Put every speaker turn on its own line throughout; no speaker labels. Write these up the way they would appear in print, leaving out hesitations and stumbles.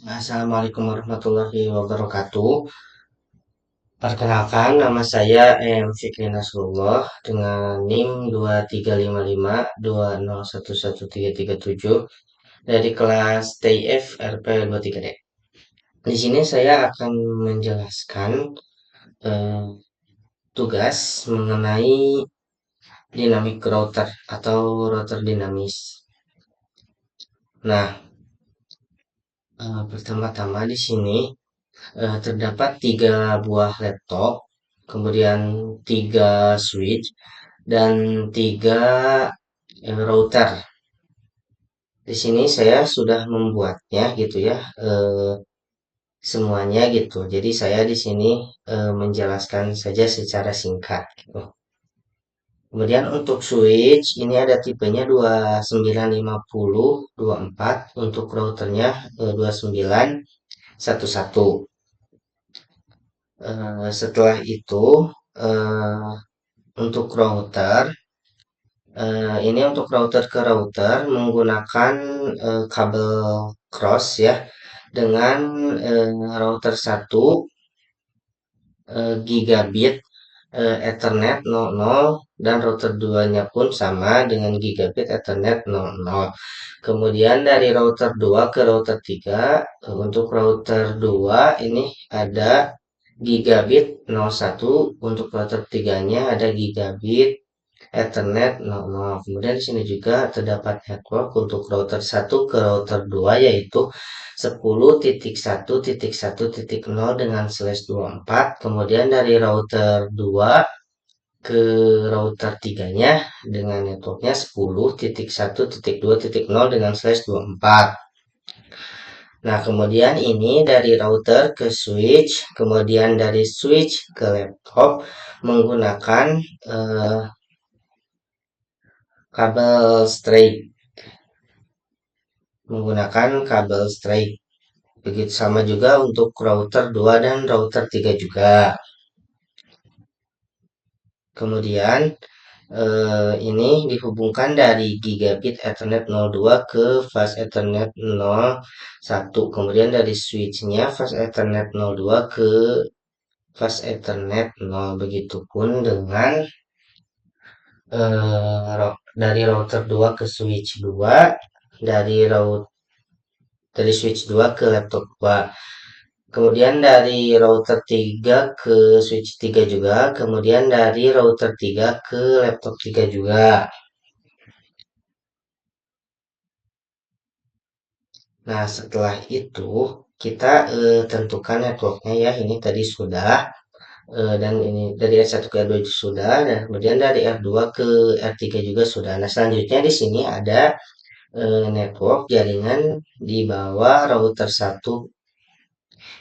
Assalamualaikum warahmatullahi wabarakatuh. Perkenalkan, nama saya Fikri Nasrullah dengan NIM 235520111337 dari kelas TIF RP 23D. Di sini saya akan menjelaskan eh, tugas mengenai dinamik router atau router dinamis. Nah, pertama-tama di sini terdapat tiga buah laptop, kemudian tiga switch, dan tiga router. Di sini saya sudah membuatnya gitu ya, semuanya gitu. Jadi saya di sini menjelaskan saja secara singkat gitu. Kemudian untuk switch ini ada tipenya 295024, untuk routernya 2911. Setelah itu eh, untuk router, ini untuk router ke router menggunakan kabel cross ya, dengan router satu gigabit Ethernet 00, dan router 2-nya pun sama dengan gigabit Ethernet 00. Kemudian dari router 2 ke router 3, untuk router 2 ini ada gigabit 01, untuk router 3-nya ada gigabit Ethernet 00. Kemudian di sini juga terdapat network untuk router satu ke router 2, yaitu 10.1.1.0 dengan slash 24. Kemudian dari router 2 ke router 3-nya dengan networknya 10.1.2.0 dengan slash 24. Nah, kemudian ini dari router ke switch, kemudian dari switch ke laptop menggunakan eh, kabel straight, begitu sama juga untuk router 2 dan router 3 juga. Kemudian ini dihubungkan dari gigabit Ethernet 02 ke fast Ethernet 01. Kemudian dari switchnya fast Ethernet 02 ke fast Ethernet 0. Begitupun dengan dari router 2 ke switch 2, dari switch 2 ke laptop 2. Kemudian dari router 3 ke switch 3 juga, kemudian dari router 3 ke laptop 3 juga. Nah, setelah itu kita tentukan networknya ya. Ini tadi sudah, dan ini dari R1 ke R2 sudah, dan kemudian dari R2 ke R3 juga sudah. Nah, selanjutnya di sini ada network jaringan di bawah router satu,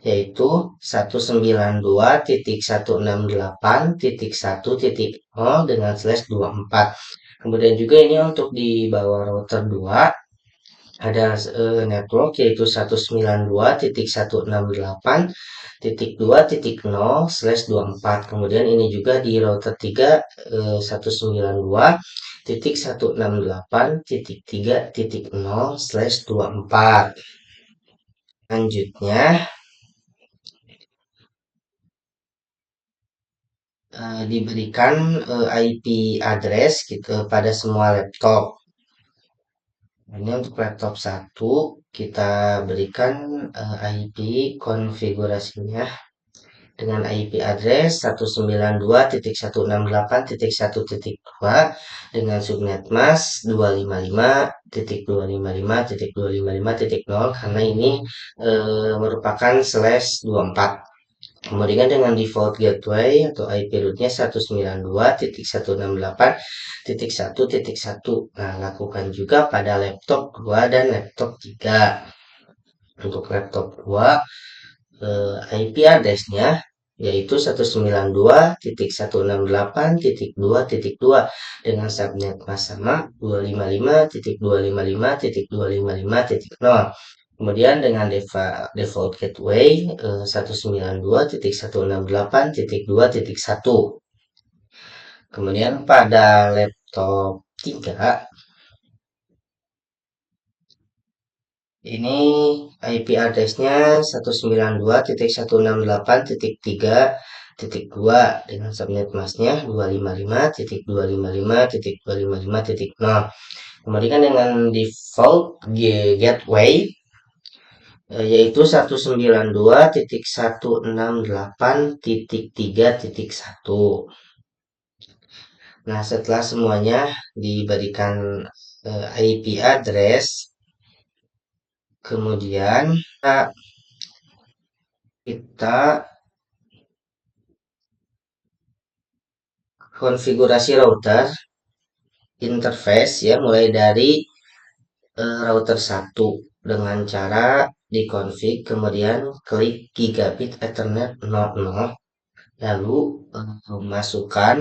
yaitu 192.168.1.0 dengan slash 24. Kemudian juga ini untuk di bawah router 2 ada network yaitu 192.168.2.0/24. Kemudian ini juga di router 3 192.168.3.0/24. Selanjutnya diberikan IP address gitu pada semua laptop. Ini untuk laptop satu kita berikan IP konfigurasinya dengan IP address 192.168.1.2 dengan subnet mask 255.255.255.0, karena ini merupakan slash 24. Kemudian dengan default gateway atau IP rootnya 192.168.1.1. Nah, lakukan juga pada laptop 2 dan laptop 3. Untuk laptop 2, IP address-nya yaitu 192.168.2.2 dengan subnet mask sama 255.255.255.0. Kemudian dengan default gateway 192.168.2.1. Kemudian pada laptop 3, Ini IP address-nya 192.168.3.2 dengan subnet mask-nya 255.255.255.0. Kemudian dengan default gateway yaitu 192.168.3.1. Nah, setelah semuanya diberikan IP address, kemudian kita konfigurasi router interface ya, mulai dari router 1 dengan cara dikonfig, kemudian klik gigabit ethernet 00, lalu masukkan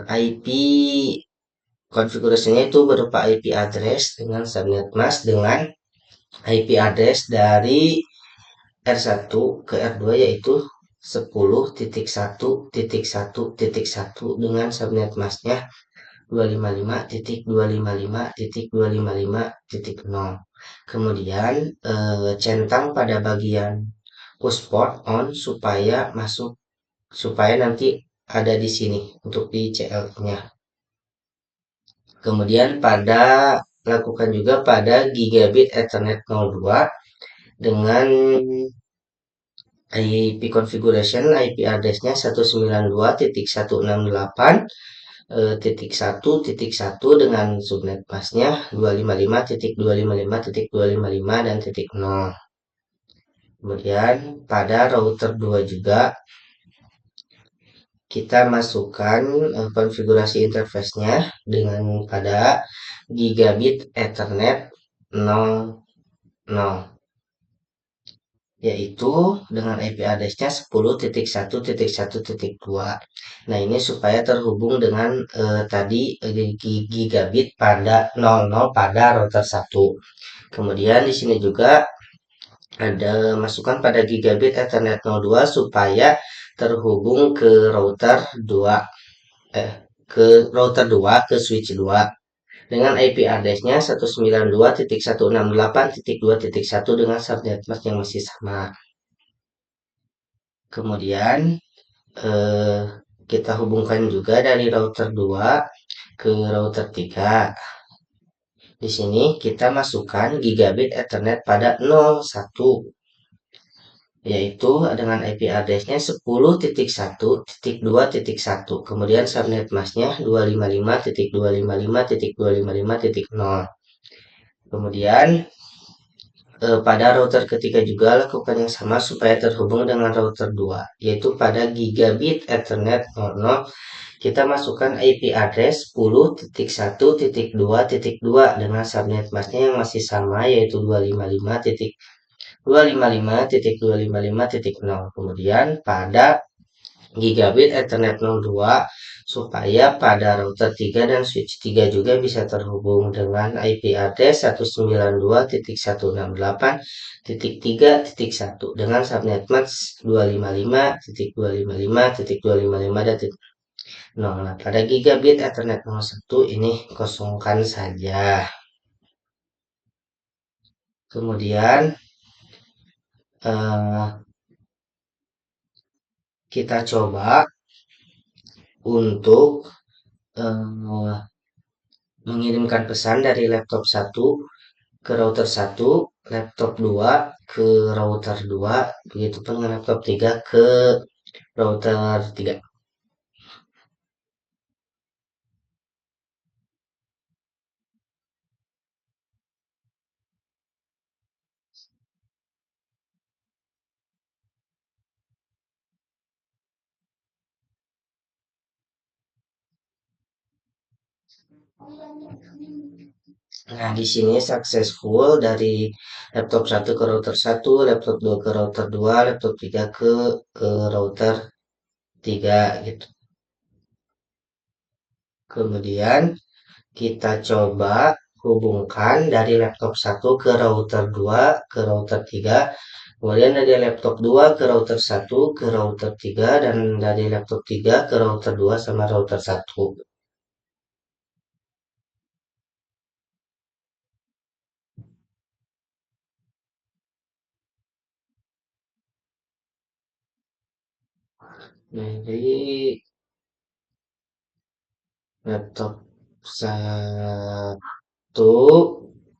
IP konfigurasinya itu berupa IP address dengan subnet mask dengan IP address dari R1 ke R2 yaitu 10.1.1.1 dengan subnet masknya 255.255.255.0. Kemudian centang pada bagian push port on supaya nanti ada di sini untuk di CL-nya. Kemudian lakukan juga pada gigabit Ethernet 02 dengan IP configuration IP address-nya 192.168.1.1 dengan subnet mask-nya 255.255.255 dan titik 0. Kemudian pada router 2 juga kita masukkan konfigurasi interface-nya dengan pada gigabit Ethernet 00, yaitu dengan IP address-nya 10.1.1.2. Nah, ini supaya terhubung dengan tadi gigabit pada 00 pada router 1. Kemudian di sini juga ada masukan pada gigabit Ethernet 02 supaya terhubung ke router 2 ke switch 2 dengan IP address-nya 192.168.2.1 dengan subnet mask yang masih sama. Kemudian eh, kita hubungkan juga dari router 2 ke router 3. Di sini kita masukkan gigabit Ethernet pada 01, yaitu dengan IP address-nya 10.1.2.1. Kemudian subnet mask-nya 255.255.255.0. Kemudian pada router ketiga juga lakukan yang sama supaya terhubung dengan router 2, yaitu pada gigabit Ethernet 00 kita masukkan IP address 10.1.2.2 dengan subnet mask-nya yang masih sama yaitu 255.255.255.0. Kemudian pada gigabit Ethernet 02 supaya pada router 3 dan switch 3 juga bisa terhubung dengan IP address 192.168.3.1 dengan subnet mask 255.255.255 dan 0. Nah, pada gigabit Ethernet 01 ini kosongkan saja. Kemudian kita coba untuk mengirimkan pesan dari laptop 1 ke router 1, laptop 2 ke router 2, begitu pun dengan laptop 3 ke router 3. Nah, di sini successful dari laptop 1 ke router 1, laptop 2 ke router 2, laptop 3 ke router 3 gitu. Kemudian kita coba hubungkan dari laptop 1 ke router 2 ke router 3, kemudian dari laptop 2 ke router 1 ke router 3, dan dari laptop 3 ke router 2 sama router 1. dari laptop satu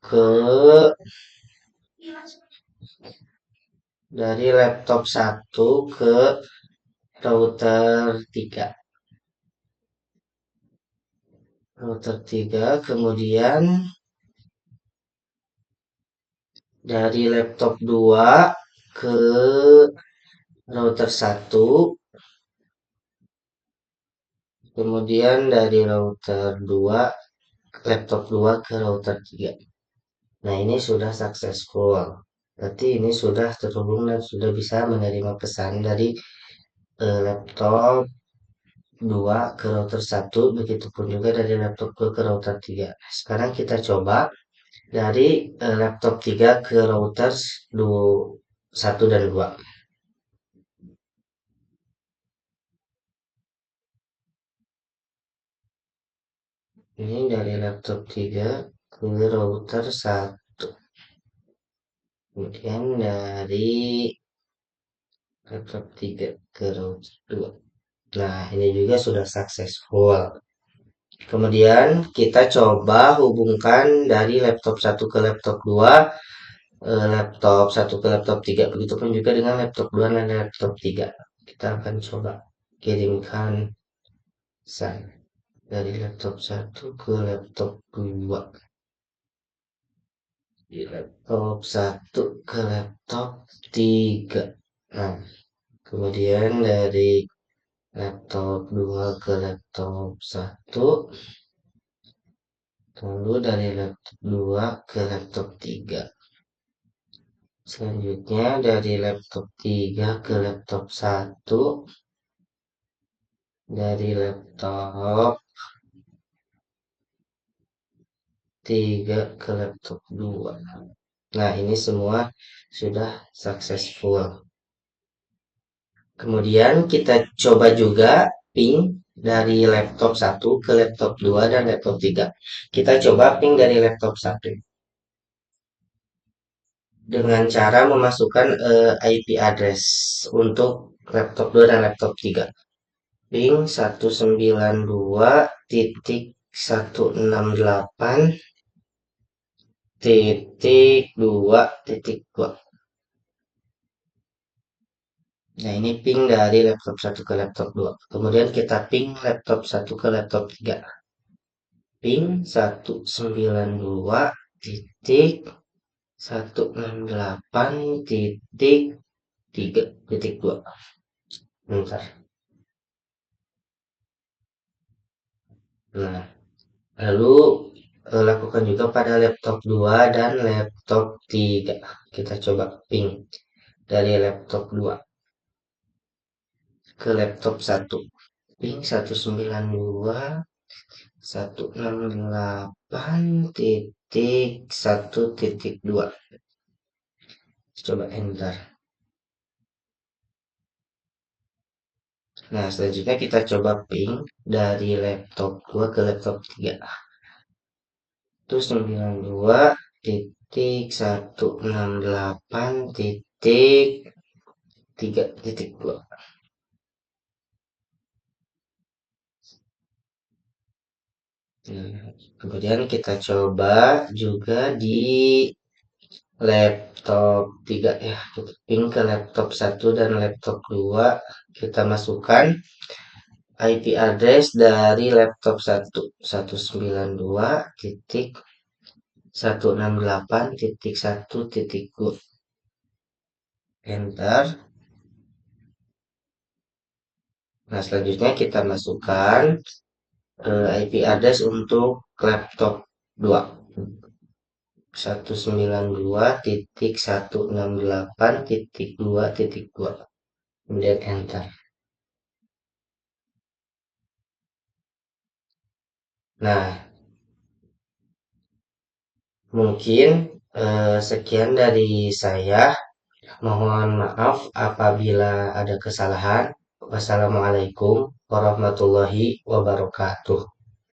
ke dari laptop satu ke router tiga. Router 3 kemudian dari laptop 2 ke router satu, kemudian dari router 2 laptop 2 ke router 3. Nah, ini sudah successful. Berarti ini sudah terhubung dan sudah bisa menerima pesan dari laptop 2 ke router satu, begitupun juga dari laptop 2 ke router 3. Sekarang kita coba dari laptop 3 ke router 1 dan 2. Ini dari laptop 3 ke router 1. Kemudian dari laptop 3 ke router 2. Nah, ini juga sudah successful. Kemudian kita coba hubungkan dari laptop satu ke laptop 2, laptop satu ke laptop 3. Begitupun juga dengan laptop 2 dan laptop 3. Kita akan coba kirimkan dari laptop satu ke laptop 2. Di laptop satu ke laptop 3. Nah, kemudian dari laptop 2 ke laptop satu, lalu dari laptop 2 ke laptop 3. Selanjutnya dari laptop 3 ke laptop satu, dari laptop 3 ke laptop 2. Nah, ini semua sudah successful. Kemudian kita coba juga ping dari laptop satu ke laptop 2 dan laptop 3. Kita coba ping dari laptop satu dengan cara memasukkan IP address untuk laptop 2 dan laptop 3. Ping 192.168.2.2. Nah, ini ping dari laptop satu ke laptop 2. Kemudian kita ping laptop satu ke laptop 3. Ping 192.168.3.2. Bentar. Nah, lalu lakukan juga pada laptop 2 dan laptop 3. Kita coba ping dari laptop 2 ke laptop satu. Ping 192.168.1.2. Coba enter. Nah, selanjutnya kita coba ping dari laptop 2 ke laptop 3. Itu 92.168.3.2. Nah, kemudian kita coba juga di laptop 3 ya. Kita ping ke laptop 1 dan laptop 2. Kita masukkan IP address dari laptop 1. 192.168.1.2. Enter. Nah, selanjutnya kita masukkan IP address untuk laptop 2. 192.168.2.2. Kemudian enter. Nah, mungkin sekian dari saya. Mohon maaf apabila ada kesalahan. Wassalamualaikum warahmatullahi wabarakatuh.